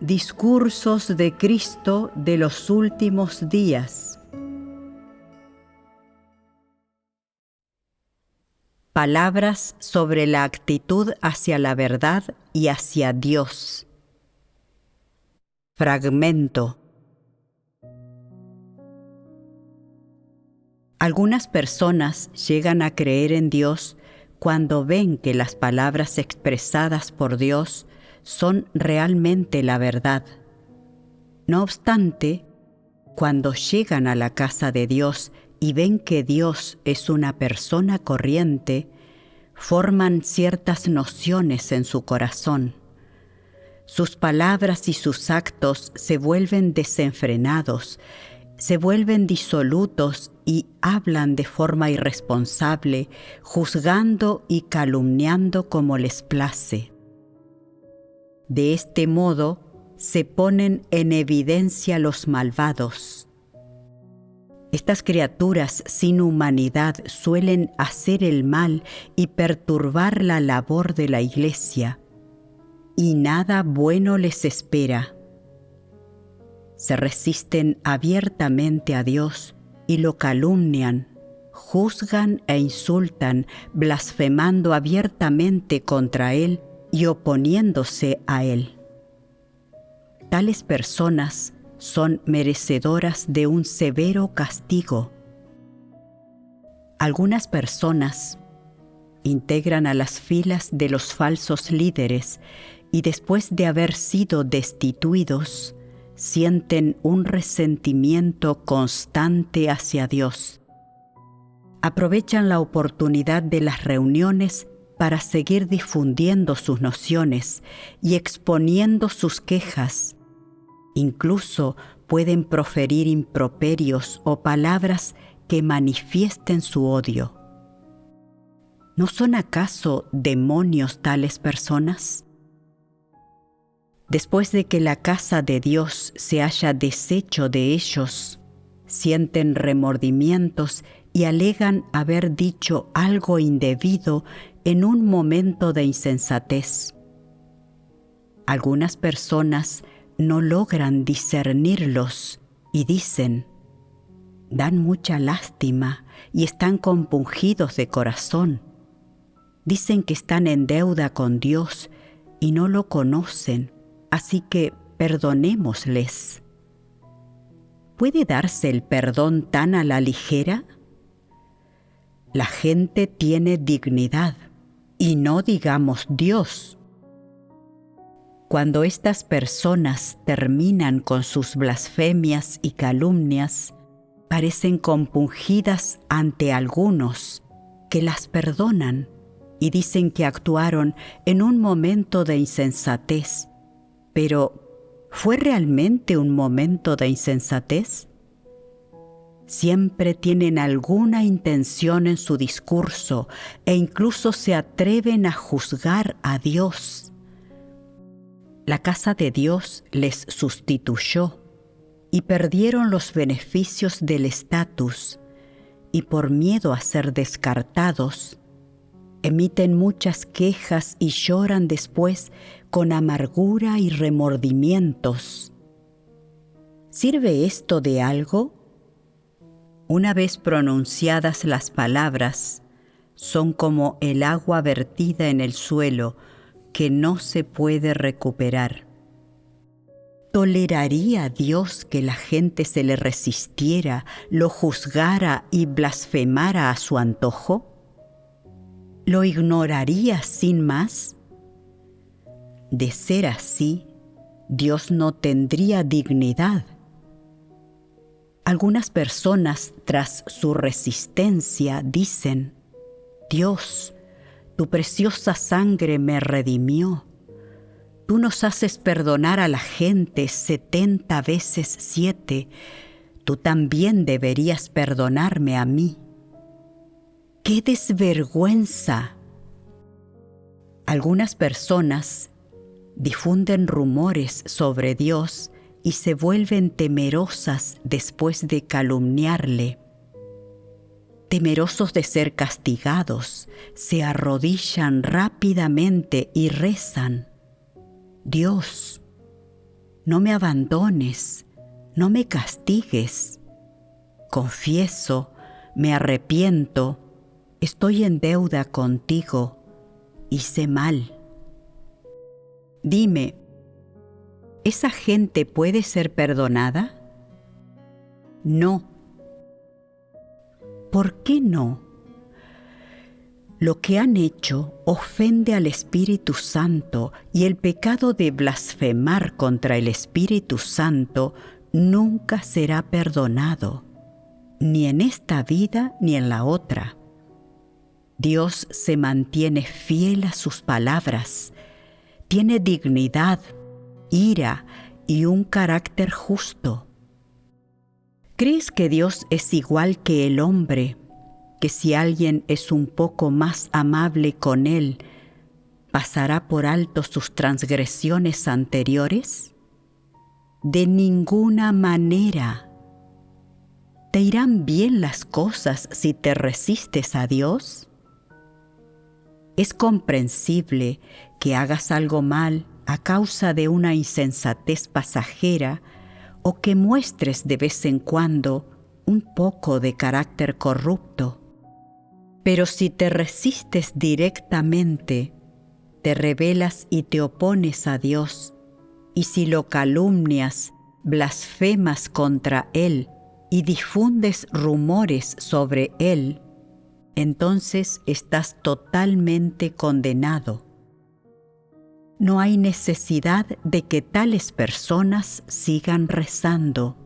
Discursos de Cristo de los últimos días. Palabras sobre la actitud hacia la verdad y hacia Dios. Fragmento. Algunas personas llegan a creer en Dios cuando ven que las palabras expresadas por Dios son realmente la verdad. No obstante, cuando llegan a la casa de Dios y ven que Dios es una persona corriente, forman ciertas nociones en su corazón. Sus palabras y sus actos se vuelven desenfrenados, se vuelven disolutos y hablan de forma irresponsable, juzgando y calumniando como les place. De este modo, se ponen en evidencia los malvados. Estas criaturas sin humanidad suelen hacer el mal y perturbar la labor de la Iglesia, y nada bueno les espera. Se resisten abiertamente a Dios y lo calumnian, juzgan e insultan, blasfemando abiertamente contra Él y oponiéndose a Él. Tales personas son merecedoras de un severo castigo. Algunas personas integran a las filas de los falsos líderes y después de haber sido destituidos, sienten un resentimiento constante hacia Dios. Aprovechan la oportunidad de las reuniones para seguir difundiendo sus nociones y exponiendo sus quejas. Incluso pueden proferir improperios o palabras que manifiesten su odio. ¿No son acaso demonios tales personas? Después de que la casa de Dios se haya deshecho de ellos, sienten remordimientos y alegan haber dicho algo indebido en un momento de insensatez. Algunas personas no logran discernirlos y dicen: dan mucha lástima y están compungidos de corazón. Dicen que están en deuda con Dios y no lo conocen, así que perdonémosles. ¿Puede darse el perdón tan a la ligera? La gente tiene dignidad, y no digamos Dios. Cuando estas personas terminan con sus blasfemias y calumnias, parecen compungidas ante algunos que las perdonan y dicen que actuaron en un momento de insensatez. Pero, ¿fue realmente un momento de insensatez? Siempre tienen alguna intención en su discurso e incluso se atreven a juzgar a Dios. La casa de Dios les sustituyó y perdieron los beneficios del estatus, y por miedo a ser descartados, emiten muchas quejas y lloran después con amargura y remordimientos. ¿Sirve esto de algo? Una vez pronunciadas las palabras, son como el agua vertida en el suelo que no se puede recuperar. ¿Toleraría Dios que la gente se le resistiera, lo juzgara y blasfemara a su antojo? ¿Lo ignoraría sin más? De ser así, Dios no tendría dignidad. Algunas personas, tras su resistencia, dicen: Dios, tu preciosa sangre me redimió. Tú nos haces perdonar a la gente 70 veces 7. Tú también deberías perdonarme a mí. ¡Qué desvergüenza! Algunas personas difunden rumores sobre Dios y se vuelven temerosas después de calumniarle. Temerosos de ser castigados, se arrodillan rápidamente y rezan: Dios, no me abandones, no me castigues. Confieso, me arrepiento, estoy en deuda contigo, hice mal. Dime, ¿esa gente puede ser perdonada? No. ¿Por qué no? Lo que han hecho ofende al Espíritu Santo y el pecado de blasfemar contra el Espíritu Santo nunca será perdonado, ni en esta vida ni en la otra. Dios se mantiene fiel a sus palabras, tiene dignidad, ira y un carácter justo. ¿Crees que Dios es igual que el hombre, que si alguien es un poco más amable con él, pasará por alto sus transgresiones anteriores? De ninguna manera. ¿Te irán bien las cosas si te resistes a Dios? Es comprensible que hagas algo mal a causa de una insensatez pasajera o que muestres de vez en cuando un poco de carácter corrupto. Pero si te resistes directamente, te rebelas y te opones a Dios, y si lo calumnias, blasfemas contra Él y difundes rumores sobre Él, entonces estás totalmente condenado. No hay necesidad de que tales personas sigan rezando.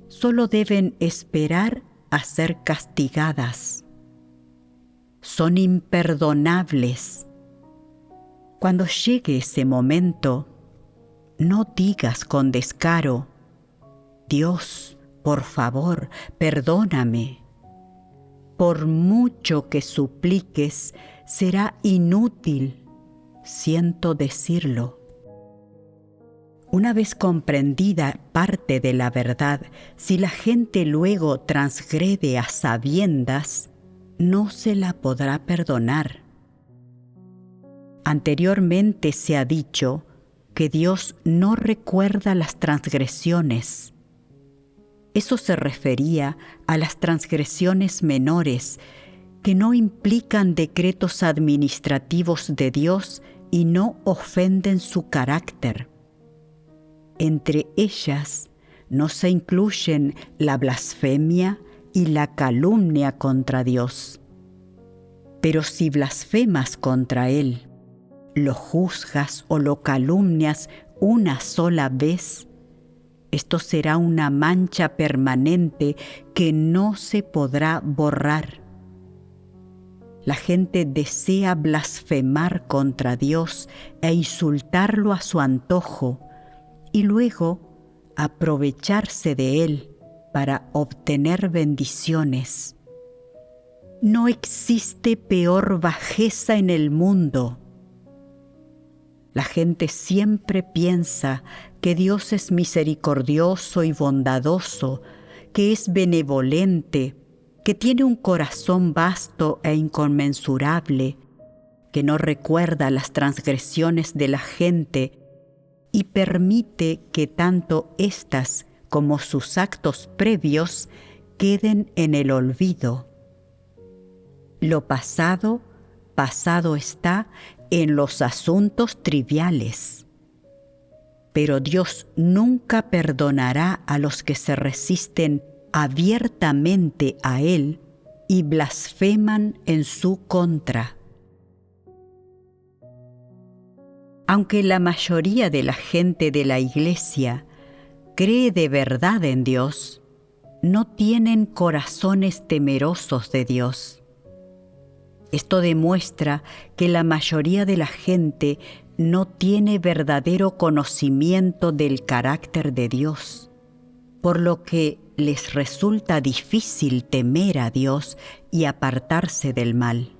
Solo deben esperar a ser castigadas. Son imperdonables. Cuando llegue ese momento, no digas con descaro: Dios, por favor, perdóname. Por mucho que supliques, será inútil. Siento decirlo. Una vez comprendida parte de la verdad, si la gente luego transgrede a sabiendas, no se la podrá perdonar. Anteriormente se ha dicho que Dios no recuerda las transgresiones. Eso se refería a las transgresiones menores, que no implican decretos administrativos de Dios y no ofenden su carácter. Entre ellas no se incluyen la blasfemia y la calumnia contra Dios. Pero si blasfemas contra Él, lo juzgas o lo calumnias una sola vez, esto será una mancha permanente que no se podrá borrar. La gente desea blasfemar contra Dios e insultarlo a su antojo y luego aprovecharse de Él para obtener bendiciones. No existe peor bajeza en el mundo. La gente siempre piensa que Dios es misericordioso y bondadoso, que es benevolente, que tiene un corazón vasto e inconmensurable, que no recuerda las transgresiones de la gente y permite que tanto éstas como sus actos previos queden en el olvido. Lo pasado, pasado está en los asuntos triviales. Pero Dios nunca perdonará a los que se resisten abiertamente a Él y blasfeman en su contra. Aunque la mayoría de la gente de la Iglesia cree de verdad en Dios, no tienen corazones temerosos de Dios. Esto demuestra que la mayoría de la gente no tiene verdadero conocimiento del carácter de Dios, por lo que les resulta difícil temer a Dios y apartarse del mal.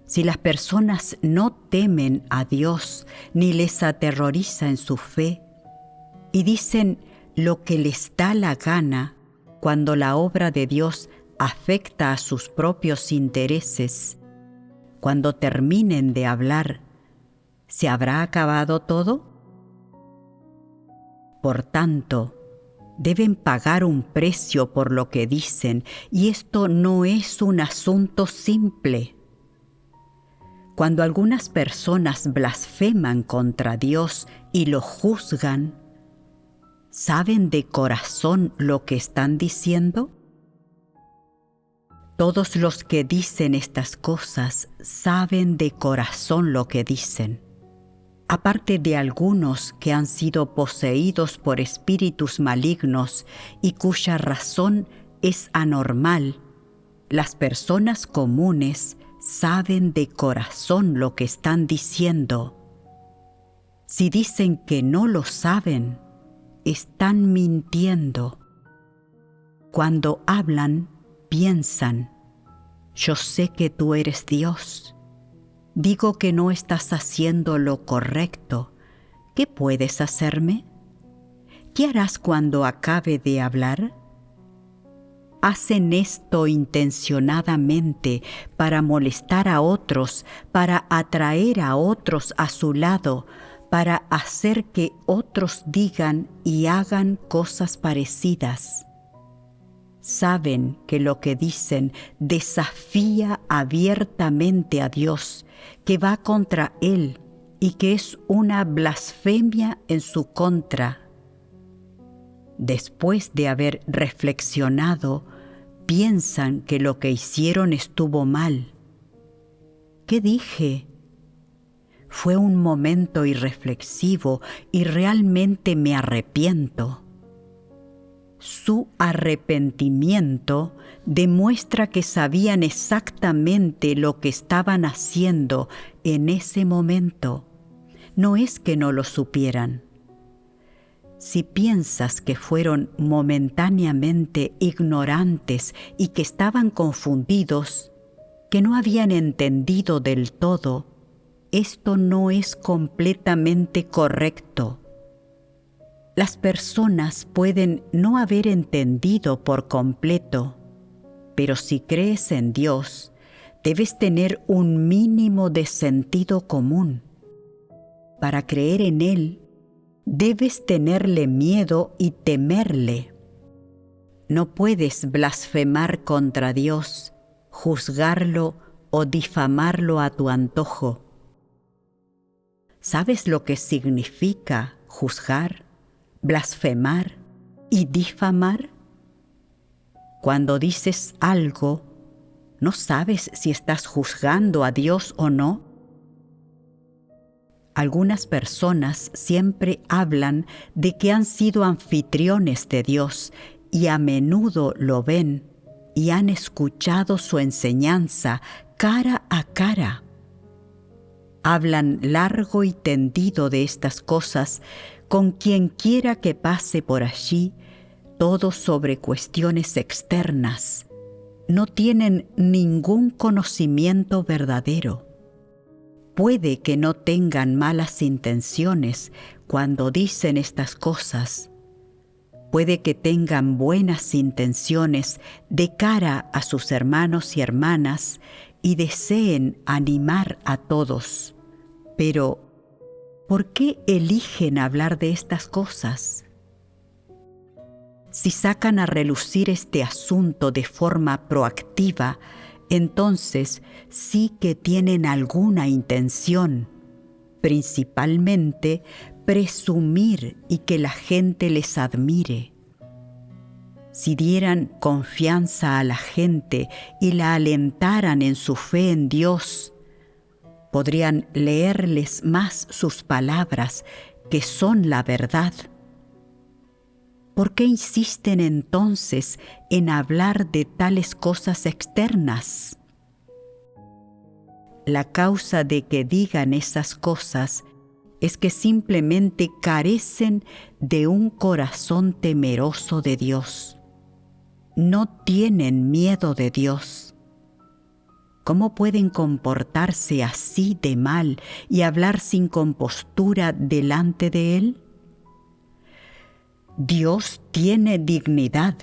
Si las personas no temen a Dios ni les aterroriza en su fe y dicen lo que les da la gana cuando la obra de Dios afecta a sus propios intereses, cuando terminen de hablar, ¿se habrá acabado todo? Por tanto, deben pagar un precio por lo que dicen, y esto no es un asunto simple. Cuando algunas personas blasfeman contra Dios y lo juzgan, ¿saben de corazón lo que están diciendo? Todos los que dicen estas cosas saben de corazón lo que dicen. Aparte de algunos que han sido poseídos por espíritus malignos y cuya razón es anormal, las personas comunes saben de corazón lo que están diciendo. Si dicen que no lo saben, están mintiendo. Cuando hablan, piensan: yo sé que tú eres Dios. Digo que no estás haciendo lo correcto. ¿Qué puedes hacerme? ¿Qué harás cuando acabe de hablar? Hacen esto intencionadamente para molestar a otros, para atraer a otros a su lado, para hacer que otros digan y hagan cosas parecidas. Saben que lo que dicen desafía abiertamente a Dios, que va contra Él y que es una blasfemia en su contra. Después de haber reflexionado, piensan que lo que hicieron estuvo mal. ¿Qué dije? Fue un momento irreflexivo y realmente me arrepiento. Su arrepentimiento demuestra que sabían exactamente lo que estaban haciendo en ese momento. No es que no lo supieran. Si piensas que fueron momentáneamente ignorantes y que estaban confundidos, que no habían entendido del todo, esto no es completamente correcto. Las personas pueden no haber entendido por completo, pero si crees en Dios, debes tener un mínimo de sentido común. Para creer en Él, debes tenerle miedo y temerle. No puedes blasfemar contra Dios, juzgarlo o difamarlo a tu antojo. ¿Sabes lo que significa juzgar, blasfemar y difamar? Cuando dices algo, ¿no sabes si estás juzgando a Dios o no? Algunas personas siempre hablan de que han sido anfitriones de Dios y a menudo lo ven y han escuchado su enseñanza cara a cara. Hablan largo y tendido de estas cosas con quien quiera que pase por allí, todo sobre cuestiones externas. No tienen ningún conocimiento verdadero. Puede que no tengan malas intenciones cuando dicen estas cosas. Puede que tengan buenas intenciones de cara a sus hermanos y hermanas y deseen animar a todos. Pero, ¿por qué eligen hablar de estas cosas? Si sacan a relucir este asunto de forma proactiva, entonces sí que tienen alguna intención, principalmente presumir y que la gente les admire. Si dieran confianza a la gente y la alentaran en su fe en Dios, podrían leerles más sus palabras, que son la verdad. ¿Por qué insisten entonces en hablar de tales cosas externas? La causa de que digan esas cosas es que simplemente carecen de un corazón temeroso de Dios. No tienen miedo de Dios. ¿Cómo pueden comportarse así de mal y hablar sin compostura delante de Él? Dios tiene dignidad.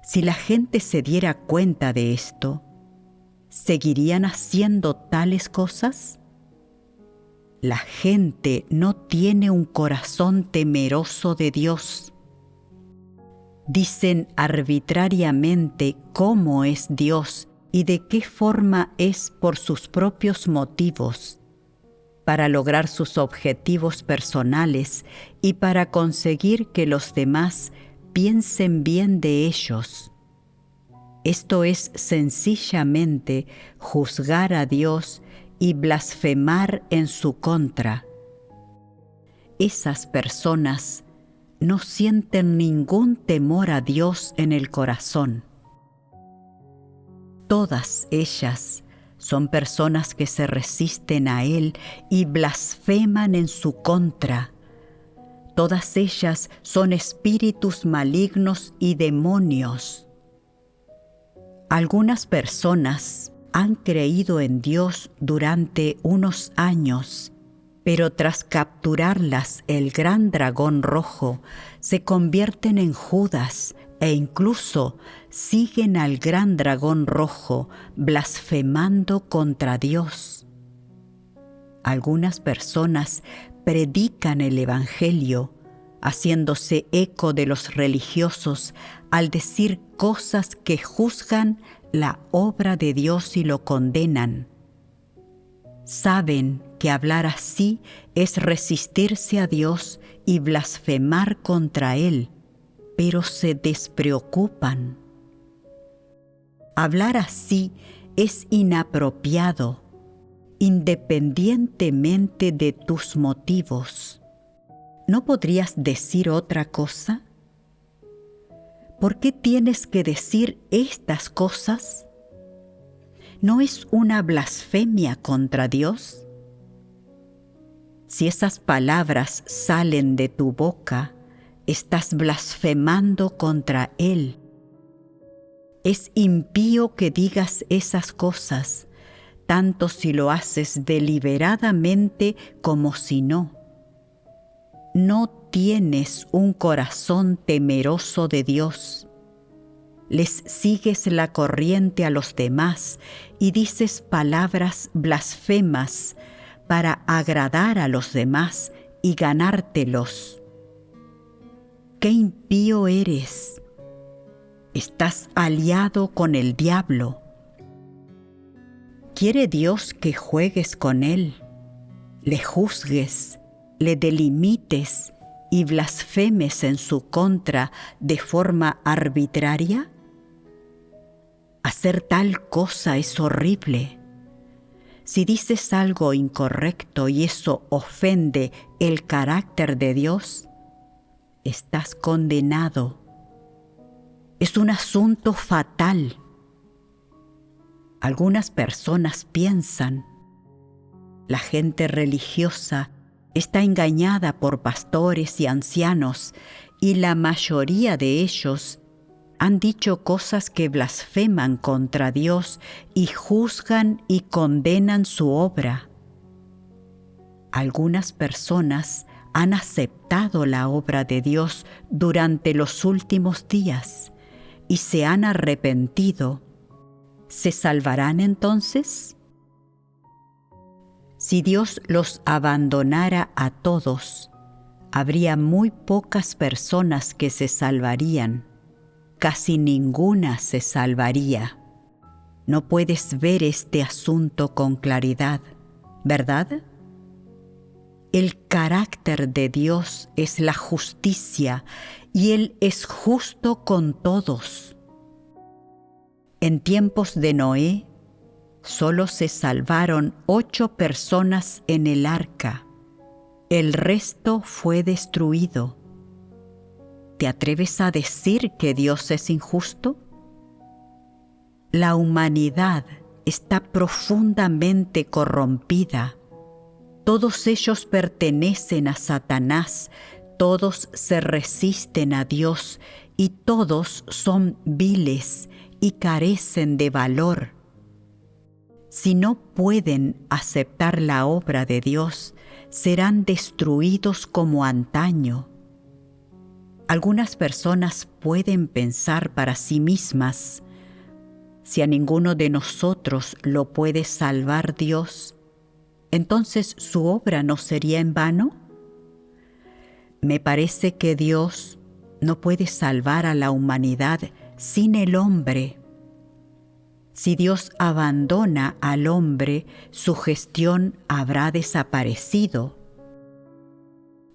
Si la gente se diera cuenta de esto, ¿seguirían haciendo tales cosas? la gente no tiene un corazón temeroso de Dios. Dicen arbitrariamente cómo es Dios y de qué forma es por sus propios motivos, para lograr sus objetivos personales y para conseguir que los demás piensen bien de ellos. Esto es sencillamente juzgar a Dios y blasfemar en su contra. Esas personas no sienten ningún temor a Dios en el corazón. Todas ellas son personas que se resisten a Él y blasfeman en su contra. Todas ellas son espíritus malignos y demonios. Algunas personas han creído en Dios durante unos años, pero tras capturarlas el gran dragón rojo, se convierten en Judas e incluso siguen al gran dragón rojo blasfemando contra Dios. Algunas personas predican el Evangelio, haciéndose eco de los religiosos al decir cosas que juzgan la obra de Dios y lo condenan. Saben que hablar así es resistirse a Dios y blasfemar contra Él, pero se despreocupan. Hablar así es inapropiado, independientemente de tus motivos. ¿No podrías decir otra cosa? ¿Por qué tienes que decir estas cosas? ¿No es una blasfemia contra Dios? Si esas palabras salen de tu boca, estás blasfemando contra Él. Es impío que digas esas cosas, tanto si lo haces deliberadamente como si no. No tienes un corazón temeroso de Dios. Les sigues la corriente a los demás y dices palabras blasfemas para agradar a los demás y ganártelos. ¡Qué impío eres! Estás aliado con el diablo. ¿Quiere Dios que juegues con Él, le juzgues, le delimites y blasfemes en su contra de forma arbitraria? Hacer tal cosa es horrible. Si dices algo incorrecto y eso ofende el carácter de Dios, estás condenado. Es un asunto fatal. Algunas personas piensan, la gente religiosa está engañada por pastores y ancianos, y la mayoría de ellos han dicho cosas que blasfeman contra Dios y juzgan y condenan su obra. Algunas personas han aceptado la obra de Dios durante los últimos días y se han arrepentido. ¿Se salvarán entonces? Si Dios los abandonara a todos, habría muy pocas personas que se salvarían. Casi ninguna se salvaría. No puedes ver este asunto con claridad, ¿verdad? El carácter de Dios es la justicia y Él es justo con todos. En tiempos de Noé, solo se salvaron 8 personas en el arca. El resto fue destruido. ¿Te atreves a decir que Dios es injusto? La humanidad está profundamente corrompida. Todos ellos pertenecen a Satanás, todos se resisten a Dios y todos son viles y carecen de valor. Si no pueden aceptar la obra de Dios, serán destruidos como antaño. Algunas personas pueden pensar para sí mismas, si a ninguno de nosotros lo puede salvar Dios, ¿entonces su obra no sería en vano? Me parece que Dios no puede salvar a la humanidad sin el hombre. Si Dios abandona al hombre, su gestión habrá desaparecido.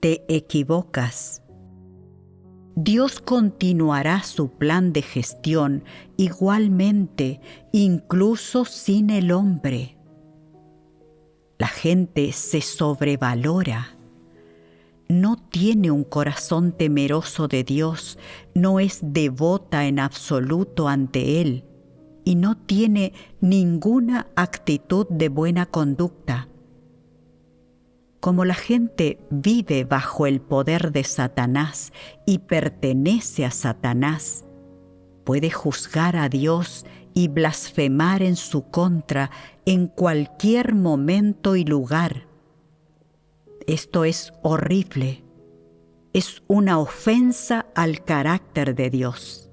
Te equivocas. Dios continuará su plan de gestión igualmente, incluso sin el hombre. La gente se sobrevalora. No tiene un corazón temeroso de Dios, no es devota en absoluto ante Él y no tiene ninguna actitud de buena conducta. Como la gente vive bajo el poder de Satanás y pertenece a Satanás, puede juzgar a Dios y blasfemar en su contra en cualquier momento y lugar. Esto es horrible. Es una ofensa al carácter de Dios.